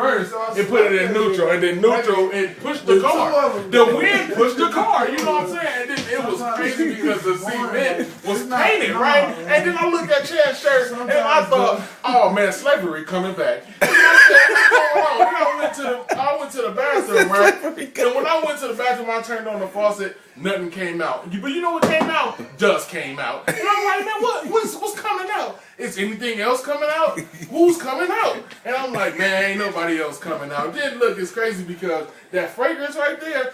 reverse and put it in neutral, and then neutral and pushed the car. The wind pushed the car, you know what I'm saying? And then it was crazy because the cement was painted, right? And then I looked at Chad's shirt and I thought, oh man, slavery coming back. And I said, what's going on? Then I went to the bathroom, right? And when I went to the bathroom, I turned on the faucet, nothing came out. But you know what came out? Dust came out. And I'm like, man, what's coming out? Is anything else coming out? Who's coming out? And I'm like, man, ain't nobody else coming out. Then look, it's crazy because that fragrance right there,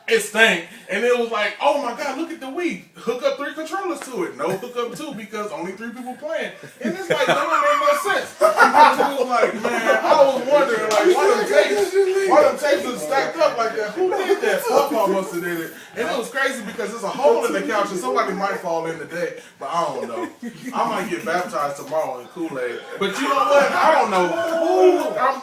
it stank. And it was like, oh my God, look at the Wii. Hook up 3 controllers to it. No, hook up 2 because only 3 people playing. And it's like, that don't make no sense. Because it was like, man, I was wondering, like, why them tapes are stacked up like that? Who did that? Papa must have did it. And it was crazy because there's a hole in the couch and somebody might fall in today. But I don't know. I might get baptized tomorrow in Kool-Aid. But you know what? I don't know who am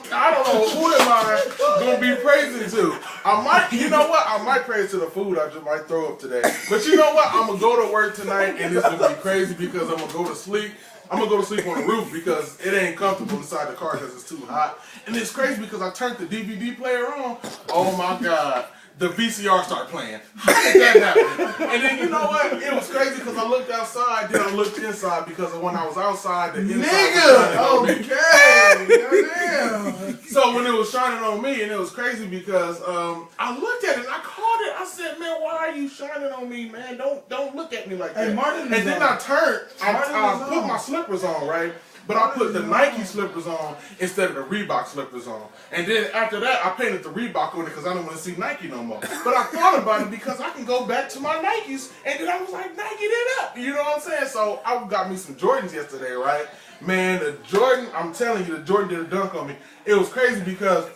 I going to be praising to. I might, you know what? I might praise to the food I just might throw up today. But you know what? I'm going to go to work tonight and it's going to be crazy because I'm going to go to sleep. I'm going to go to sleep on the roof because it ain't comfortable inside the car because it's too hot. And it's crazy because I turned the DVD player on. Oh my God. The VCR started playing. How did that happen? And then you know what? It was crazy because I looked outside, then I looked inside because when I was outside, the inside was shining on me. So when it was shining on me, and it was crazy because I looked at it and I called it. I said, man, why are you shining on me, man? Don't look at me like that. And then I turned, I put my slippers on, right? But I put the Nike slippers on instead of the Reebok slippers on. And then after that, I painted the Reebok on it because I don't want to see Nike no more. But I thought about it because I can go back to my Nikes. And then I was like, Nike it up. You know what I'm saying? So I got me some Jordans yesterday, right? Man, the Jordan, I'm telling you, the Jordan did a dunk on me. It was crazy because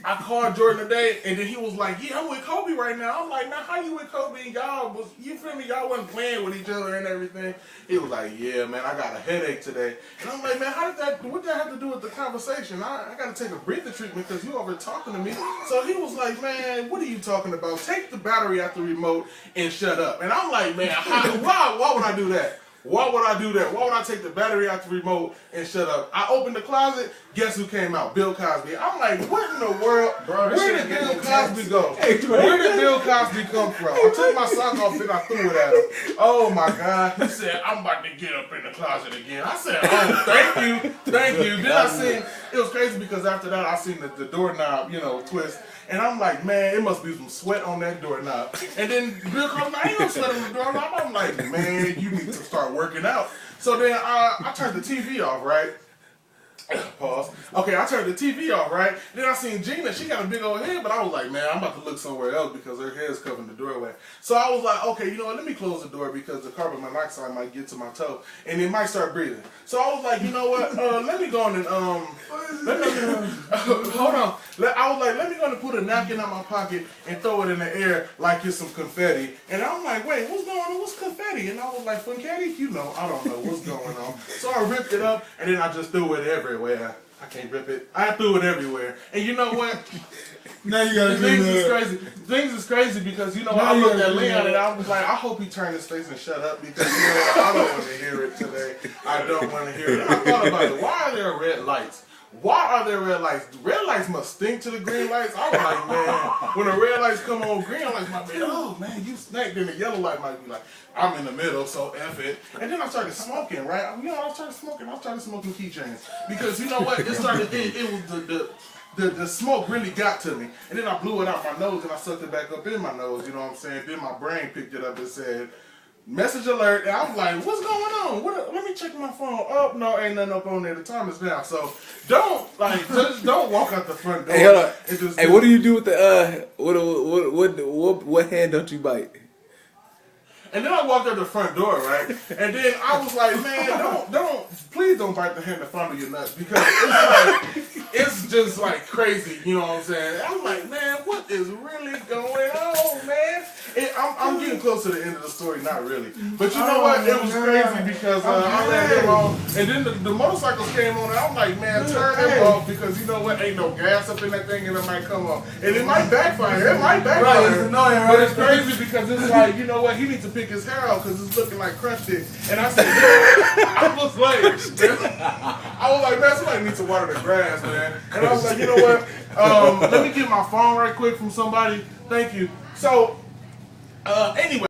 I called Jordan today, and then he was like, yeah, I'm with Kobe right now. I'm like, man, how you with Kobe and y'all was, you feel me, y'all wasn't playing with each other and everything. He was like, yeah, man, I got a headache today. And I'm like, man, what did that have to do with the conversation? I got to take a breather treatment because you over talking to me. So he was like, man, what are you talking about? Take the battery out the remote and shut up. And I'm like, man, why would I do that? Why would I do that? Why would I take the battery out the remote and shut up? I opened the closet. Guess who came out? Bill Cosby. I'm like, what in the world? Bro, where did Bill Cosby go? Where did Bill Cosby come from? I took my sock off and I threw it at him. Oh my God. He said, I'm about to get up in the closet again. I said, oh, thank you. Then I seen, it was crazy because after that I seen the doorknob, twist. And I'm like, man, it must be some sweat on that doorknob. And then Bill Cosby, I ain't no sweat on the doorknob. I'm like, man, you need to start working out. So then I turned the TV off, right? Pause. Okay, I turned the TV off, right? Then I seen Gina, she got a big old head, but I was like, man, I'm about to look somewhere else because her hair is covering the doorway. So I was like, okay, you know what, let me close the door because the carbon monoxide might get to my toe and it might start breathing. So I was like, you know what, let me go on and, hold on. I was like, let me go and put a napkin in my pocket and throw it in the air like it's some confetti. And I'm like, wait, what's going on? What's confetti? And I was like, confetti? I don't know what's going on. So I ripped it up and then I just threw it everywhere. I can't rip it. I threw it everywhere. And you know what? Now you gotta Things is crazy. Things is crazy because I looked at Leon and I was like, I hope he turned his face and shut up because I don't want to hear it today. I don't want to hear it. I thought about it. Why are there red lights? Why are there red lights? Red lights must stink to the green lights. I was like, man, when the red lights come on, green lights might be, oh man, you snapped. Then the yellow light might be like, I'm in the middle, so F it. And then I started smoking, right? I started smoking keychains. Because you know what? It was the smoke really got to me. And then I blew it out my nose and I sucked it back up in my nose, you know what I'm saying? Then my brain picked it up and said, message alert, and I was like, what's going on? Let me check my phone. Oh, no, ain't nothing up on there. The time is down. So just don't walk out the front door. Hey, hold on. Hey, what do you do with the what hand don't you bite? And then I walked out the front door, right? And then I was like, man, please don't bite the hand in front of your nuts because it's just like crazy, you know what I'm saying? I'm like, man, what is really going on, man? I'm getting close to the end of the story, not really. But you know what? It was crazy because I ran him on, and then the motorcycles came on, and I'm like, man, turn them off because you know what? Ain't no gas up in that thing, and it might come on. And it might backfire. It might backfire. Right, it's annoying, right? But it's crazy because it's like, you know what? He needs to pick his hair out because it's looking like crushed it. And I said, I was like, man, somebody needs to water the grass, man. And I was like, you know what? Let me get my phone right quick from somebody. Thank you. So, anyway.